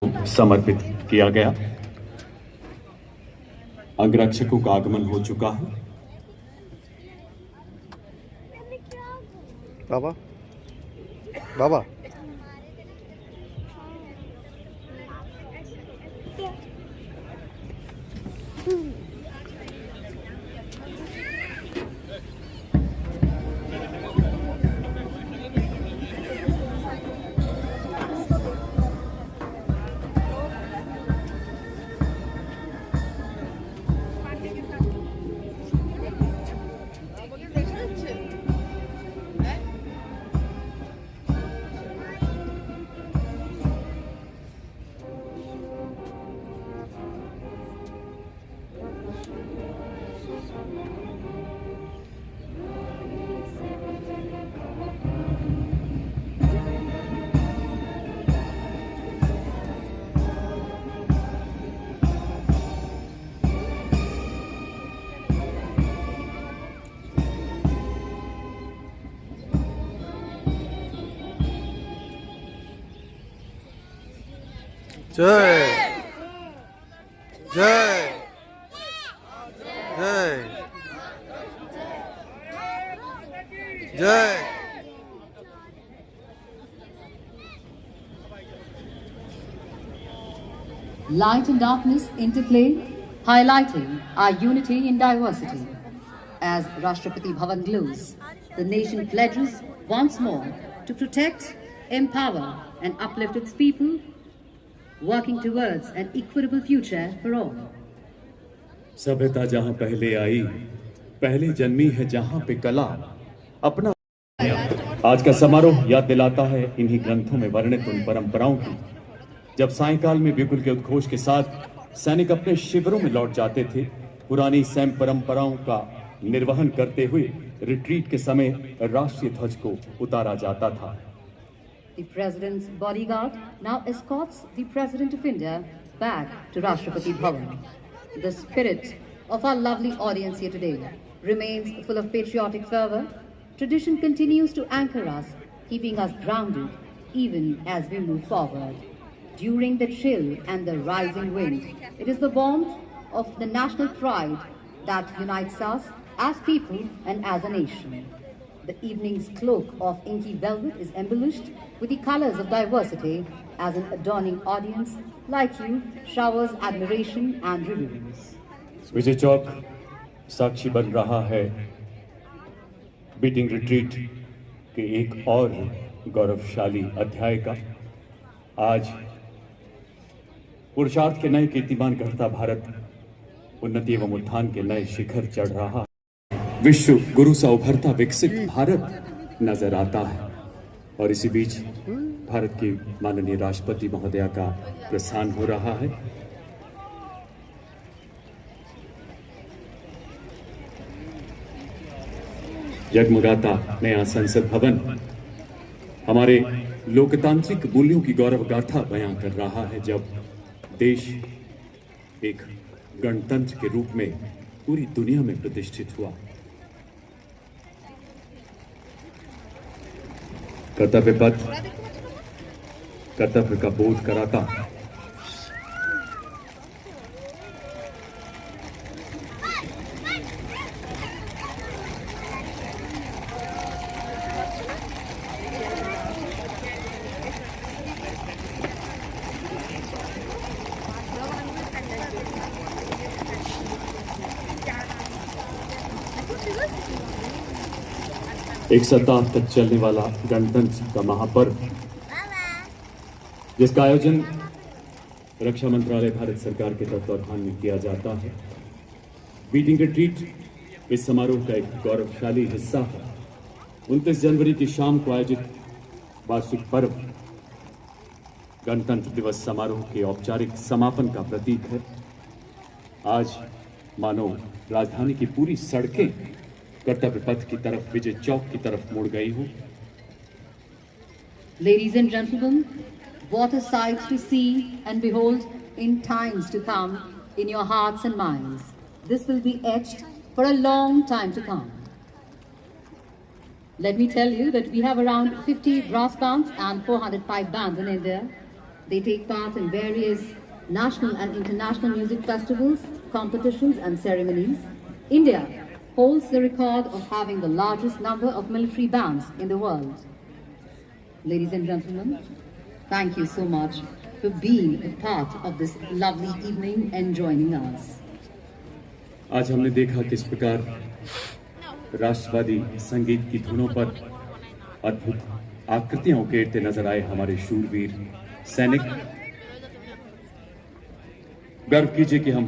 समर्पित किया गया। अंगरक्षकों का आगमन हो चुका है। बाबा बाबा जय जय जय जय। Light and darkness interplay, highlighting our unity in diversity. As Rashtrapati Bhavan glows, the nation pledges once more to protect, empower and uplift its people, working towards an equitable future for all. सभ्यता जहां पहले आई, पहले जन्मी है जहां पे कला अपना। आज का समारोह याद दिलाता है इन्हीं ग्रंथों में वर्णित उन परंपराओं की, जब सायंकाल में बिगुल के उद्घोष के साथ सैनिक अपने शिविरों में लौट जाते थे। पुरानी सैम परंपराओं का निर्वहन करते हुए रिट्रीट के समय राष्ट्रीय ध्वज को उतारा जाता था। The President's bodyguard now escorts the President of India back to Rashtrapati Bhavan. The spirit of our lovely audience here today remains full of patriotic fervor. Tradition continues to anchor us, keeping us grounded even as we move forward. During the chill and the rising wind, it is the warmth of the national pride that unites us as people and as a nation. The evening's cloak of inky velvet is embellished with the colors of diversity as an adorning audience like you showers admiration and reverence. Vijay Chowk साक्षी बन रहा है beating retreat के एक और गौरवशाली अध्याय का। आज पुरुषार्थ के नए कीर्तिमान गढ़ता भारत उन्नति एवं उत्थान के नए शिखर चढ़ रहा, विश्व गुरु सा उभरता विकसित भारत नजर आता है। और इसी बीच भारत की माननीय राष्ट्रपति महोदया का प्रस्थान हो रहा है। जगमगाता नया संसद भवन हमारे लोकतांत्रिक मूल्यों की गौरव गाथा बयां कर रहा है, जब देश एक गणतंत्र के रूप में पूरी दुनिया में प्रतिष्ठित हुआ। कर्तव्य पथ कर्तव्य का बोध कराता एक सप्ताह तक चलने वाला गणतंत्र का महापर्व, जिसका आयोजन रक्षा मंत्रालय भारत सरकार के तत्वाधान में किया जाता है। बीटिंग रिट्रीट इस समारोह का एक गौरवशाली हिस्सा है। 29 जनवरी की शाम को आयोजित वार्षिक पर्व गणतंत्र दिवस समारोह के औपचारिक समापन का प्रतीक है। आज मानो राजधानी की पूरी सड़कें कर्तव्य पथ की तरफ, विजय चौक की तरफ मुड़ गई हूं। Ladies and gentlemen, what a sight to see and behold in times to come in your hearts and minds. This will be etched for a long time to come. Let me tell you that we have around 50 brass bands and 400 pipe bands in India. They take part in various national and international music festivals, competitions and ceremonies. India holds the record of having the largest number of military bands in the world. Ladies and gentlemen, thank you so much for being a part of this lovely evening and joining us. आज हमने देखा किस प्रकार राष्ट्रवादी संगीत की धुनों पर अद्भुत आकृतियां उकेरते नजर आए हमारे शूरवीर सैनिक। गर्व कीजिए कि हम